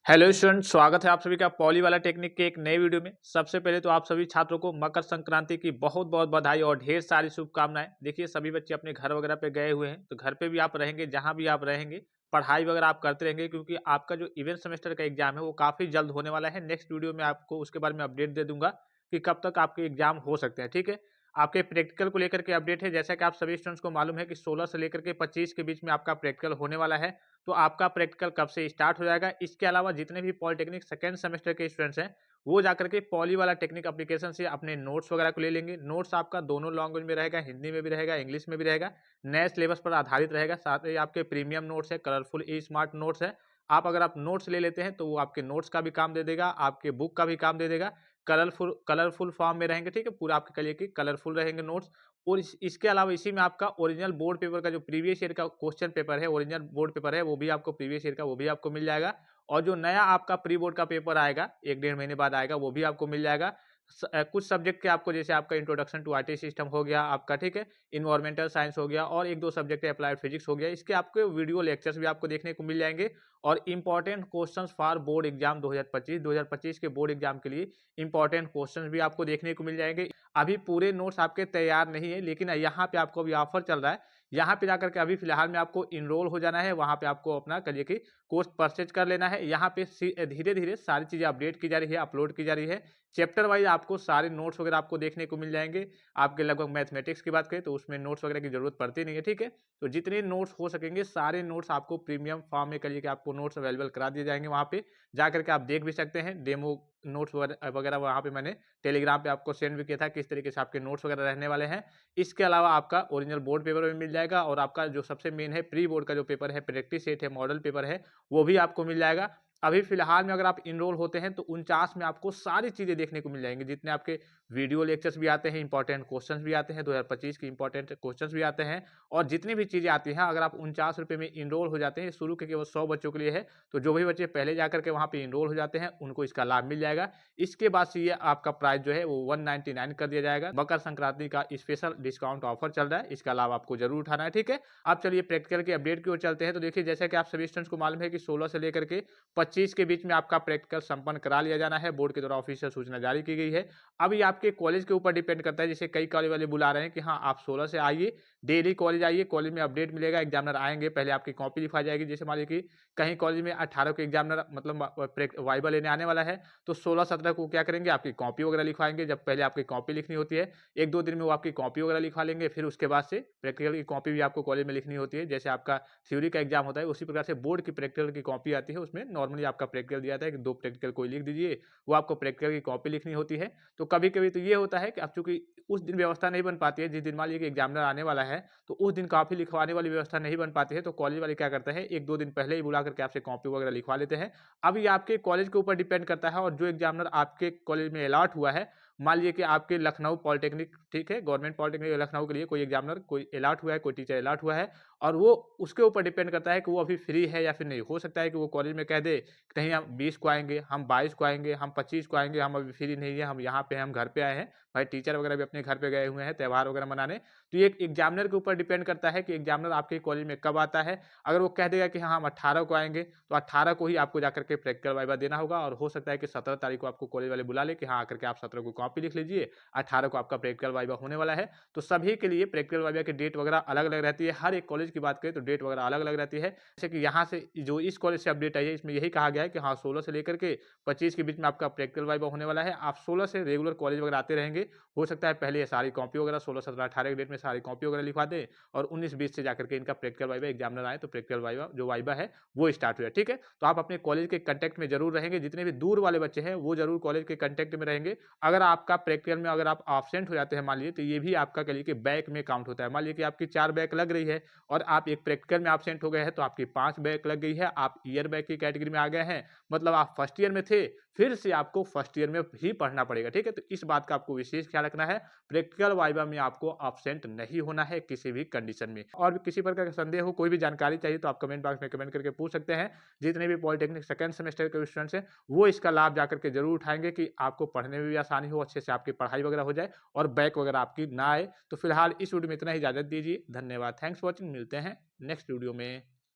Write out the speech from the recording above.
Hello student, स्वागत है आप सभी का पॉली वाला टेक्निक के एक नए वीडियो में। सबसे पहले तो आप सभी छात्रों को मकर संक्रांति की बहुत बहुत बधाई और ढेर सारी शुभकामनाएं। देखिए, सभी बच्चे अपने घर वगैरह पे गए हुए हैं, तो घर पे भी आप रहेंगे, जहां भी आप रहेंगे पढ़ाई वगैरह आप करते रहेंगे, क्योंकि आपका जो इवेंट सेमेस्टर का एग्जाम है वो काफी जल्द होने वाला है। नेक्स्ट वीडियो में आपको उसके बारे में अपडेट दे दूंगा कि कब तक आपके एग्जाम हो सकते हैं। ठीक है, आपके प्रैक्टिकल को लेकर के अपडेट है। जैसा कि आप सभी स्टूडेंट्स को मालूम है कि 16 से लेकर के 25 के बीच में आपका प्रैक्टिकल होने वाला है। तो आपका प्रैक्टिकल कब से स्टार्ट हो जाएगा, इसके अलावा जितने भी पॉलिटेक्निक सेकेंड सेमेस्टर के स्टूडेंट्स हैं वो जाकर के पॉली वाला टेक्निक एप्लीकेशन से अपने नोट्स वगैरह को ले लेंगे। नोट्स आपका दोनों लैंग्वेज में रहेगा, हिंदी में भी रहेगा, इंग्लिश में भी रहेगा, नए सिलेबस पर आधारित रहेगा। साथ ही आपके प्रीमियम नोट्स है, कलरफुल ई स्मार्ट नोट्स है। आप अगर आप नोट्स ले लेते हैं तो वो आपके नोट्स का भी काम दे देगा, आपके बुक का भी काम दे देगा। कलरफुल कलरफुल फॉर्म में रहेंगे। ठीक है, पूरा आपके कलिए की कलरफुल रहेंगे नोट्स। और इसके अलावा इसी में आपका ओरिजिनल बोर्ड पेपर का जो प्रीवियस ईयर का क्वेश्चन पेपर है, ओरिजिनल बोर्ड पेपर है, वो भी आपको प्रीवियस ईयर का वो भी आपको मिल जाएगा। और जो नया आपका प्री बोर्ड का पेपर आएगा, 1 डेढ़ महीने बाद आएगा, वो भी आपको मिल जाएगा। कुछ सब्जेक्ट के आपको, जैसे आपका इंट्रोडक्शन टू आईटी सिस्टम हो गया आपका, ठीक है, इन्वायरमेंटल साइंस हो गया, और 1-2 सब्जेक्ट अप्लाइड फिजिक्स हो गया। इसके आपके वीडियो लेक्चर्स भी आपको देखने को मिल जाएंगे। और important questions for board exam 2025 के बोर्ड एग्जाम के लिए इंपॉर्टेंट क्वेश्चंस भी आपको देखने को मिल जाएंगे। अभी पूरे नोट्स आपके तैयार नहीं है, लेकिन यहाँ पे आपको अभी ऑफर चल रहा है। यहाँ पे जाकर के अभी फिलहाल में आपको इनरोल हो जाना है, वहाँ पे आपको अपना करिए कि कोर्स परचेज कर लेना है। यहाँ पे धीरे धीरे सारी चीजें अपडेट की जा रही है, अपलोड की जा रही है। चैप्टर वाइज आपको सारे नोट्स वगैरह आपको देखने को मिल जाएंगे। आपके लगभग मैथमेटिक्स की बात करें तो उसमें नोट्स वगैरह की जरूरत पड़ती नहीं है। ठीक है, तो जितने नोट्स हो सकेंगे सारे नोट्स आपको प्रीमियम फॉर्म में करिए कि आपको नोट्स अवेलेबल करा दिए जाएंगे। वहाँ पे जाकर के आप देख भी सकते हैं। डेमो नोट्स वगैरह वहाँ पे मैंने टेलीग्राम पे आपको सेंड भी किया था, किस तरीके से आपके नोट्स वगैरह रहने वाले हैं। इसके अलावा आपका ओरिजिनल बोर्ड पेपर भी मिल जाएगा, और आपका जो सबसे मेन है प्री बोर्ड का जो पेपर है, प्रैक्टिस सेट है, मॉडल पेपर है, वो भी आपको मिल जाएगा। अभी फिलहाल में अगर आप इनरोल होते हैं तो 49 में आपको सारी चीजें देखने को मिल जाएंगी। जितने आपके वीडियो लेक्चर्स भी आते हैं, इंपॉर्टेंट क्वेश्चंस भी आते हैं, 2025 के इंपॉर्टेंट क्वेश्चंस भी आते हैं, और जितनी भी चीजें आती हैं, अगर आप 49 रुपए में इनरोल हो जाते हैं, शुरू के केवल 100 बच्चों के लिए है, तो जो भी बच्चे पहले जाकर के वहां पे इनरोल हो जाते हैं उनको इसका लाभ मिल जाएगा। इसके बाद से ये आपका प्राइस जो है वो 199 कर दिया जाएगा। मकर संक्रांति का स्पेशल डिस्काउंट ऑफर चल रहा है, इसका लाभ आपको जरूर उठाना है। ठीक है, अब चलिए प्रैक्टिकल के अपडेट की ओर चलते हैं। तो देखिए, जैसा कि आप सभी स्टूडेंट्स को मालूम है कि 16 से लेकर के 25 के बीच में आपका प्रैक्टिकल संपन्न करा लिया जाना है। बोर्ड के द्वारा ऑफिशियल सूचना जारी की गई है। अब ये आपके कॉलेज के ऊपर डिपेंड करता है। जैसे कई कॉलेज वाले बुला रहे हैं कि हाँ आप 16 से आइए, डेली कॉलेज आइए, कॉलेज में अपडेट मिलेगा, एग्जामिनर आएंगे, पहले आपकी कॉपी लिखवाई जाएगी। जैसे मान लीजिए कि कहीं कॉलेज में 18 को एग्जामिनर मतलब वाइवा लेने आने वाला है, तो 16-17 को क्या करेंगे, आपकी कॉपी वगैरह लिखवाएंगे। जब पहले आपकी कॉपी लिखनी होती है, 1-2 दिन में वो आपकी कॉपी वगैरह लिखवा लेंगे। फिर उसके बाद से प्रैक्टिकल की कॉपी भी आपको कॉलेज में लिखनी होती है। जैसे आपका थ्योरी का एग्जाम होता है, उसी प्रकार से बोर्ड की प्रैक्टिकल की कॉपी आती है। उसमें नॉर्मली आपका प्रैक्टिकल दिया जाता है कि 2 प्रैक्टिकल कोई लिख दीजिए, वो आपको प्रैक्टिकल की कॉपी लिखनी होती है। तो कभी कभी तो ये होता है कि अब चूंकि उस दिन व्यवस्था नहीं बन पाती है, जिस दिन मान लीजिए कि एग्जामिनर आने वाला है, तो उस दिन कॉपी लिखवाने वाली व्यवस्था नहीं बन पाती है, तो कॉलेज वाले क्या करते हैं, 1-2 दिन पहले ही बुला करके आपसे कॉपी वगैरह लिखवा लेते हैं। अब ये आपके कॉलेज के ऊपर डिपेंड करता है। और जो एग्जामिनर आपके कॉलेज में अलॉट हुआ है, मान लीजिए कि आपके लखनऊ पॉलिटेक्निक, ठीक है, गवर्नमेंट पॉलिटेक्निक लखनऊ के लिए कोई एग्जामिनर कोई अलॉट हुआ है, कोई टीचर अलॉट हुआ है, और वो उसके ऊपर डिपेंड करता है कि वो अभी फ्री है या फिर नहीं। हो सकता है कि वो कॉलेज में कह दे नहीं हम 20 को आएंगे, हम 22 को आएंगे, हम 25 को आएंगे, हम अभी फ्री नहीं है, हम यहाँ पे हम घर पे आए हैं। भाई टीचर वगैरह भी अपने घर पे गए हुए हैं त्यौहार वगैरह मनाने। तो ये एग्जामिनर के ऊपर डिपेंड करता है कि एग्जामिनर आपके कॉलेज में कब आता है। अगर वो कह देगा कि हाँ हम 18 को आएंगे, तो 18 को ही आपको जाकर के प्रैक्टिकल वाइवा देना होगा। और हो सकता है कि 17 तारीख को आपको कॉलेज वाले बुला ले कि हाँ आकर के आप 17 को कॉपी लिख लीजिए, 18 को आपका प्रैक्टिकल वाइवा होने वाला है। तो सभी के लिए प्रैक्टिकल वाइवा की डेट वगैरह अलग अलग रहती है। हर एक कॉलेज की बात करें तो डेट वगैरह अलग अलग रहती है। जैसे कि यहाँ से जो इस कॉलेज से अपडेट आई है, इसमें यही कहा गया है कि हाँ 16 से लेकर के 25 के बीच में आपका प्रैक्टिकल वाइवा होने वाला है। आप 16 से रेगुलर कॉलेज वगैरह आते रहेंगे। हो सकता है पहले ये सारी कॉपी वगैरह 16, 17, 18 के डेट में सारी कॉपी वगैरह लिखवा दें, और 19-20 से जाकर के इनका प्रैक्टिकल वाइवा एग्जामिनर आए तो प्रैक्टिकल वाइवा जो वाइवा है वो स्टार्ट हो जाए। ठीक है, तो आप अपने कॉलेज के कंटेक्ट में जरूर रहेंगे। जितने भी दूर वाले बच्चे हैं वो जरूर कॉलेज के कंटेक्ट में रहेंगे। अगर आपका प्रैक्टिकल में अगर आप एब्सेंट हो जाते हैं मान लीजिए, तो ये भी आपका कहिए कि बैक में काउंट होता है। मान लीजिए कि आपकी 4 बैक लग रही है और आप एक प्रैक्टिकल में एब्सेंट हो गए हैं, तो आपकी 5 बैक लग गई है, आप ईयर बैक की कैटेगरी में आ गए हैं। मतलब आप फर्स्ट ईयर में थे, फिर से आपको फर्स्ट ईयर में ही पढ़ना पड़ेगा। ठीक है, तो इस बात का आपको विशेष ख्याल रखना है। प्रैक्टिकल वाइवा में आपको एब्सेंट नहीं होना है किसी भी कंडीशन में। और भी किसी प्रकार का संदेह हो, कोई भी जानकारी चाहिए, तो आप कमेंट बॉक्स में कमेंट करके पूछ सकते हैं। जितने भी पॉलिटेक्निक सेकंड सेमेस्टर के स्टूडेंट्स हैं वो इसका लाभ जाकर के जरूर उठाएंगे कि आपको पढ़ने में भी आसानी हो, अच्छे से आपकी पढ़ाई वगैरह हो जाए और बैक वगैरह आपकी ना आए। तो फिलहाल इस वीडियो में इतना ही, इजाजत दीजिए। धन्यवाद, थैंक्स फॉर वॉचिंग। मिलते हैं नेक्स्ट वीडियो में।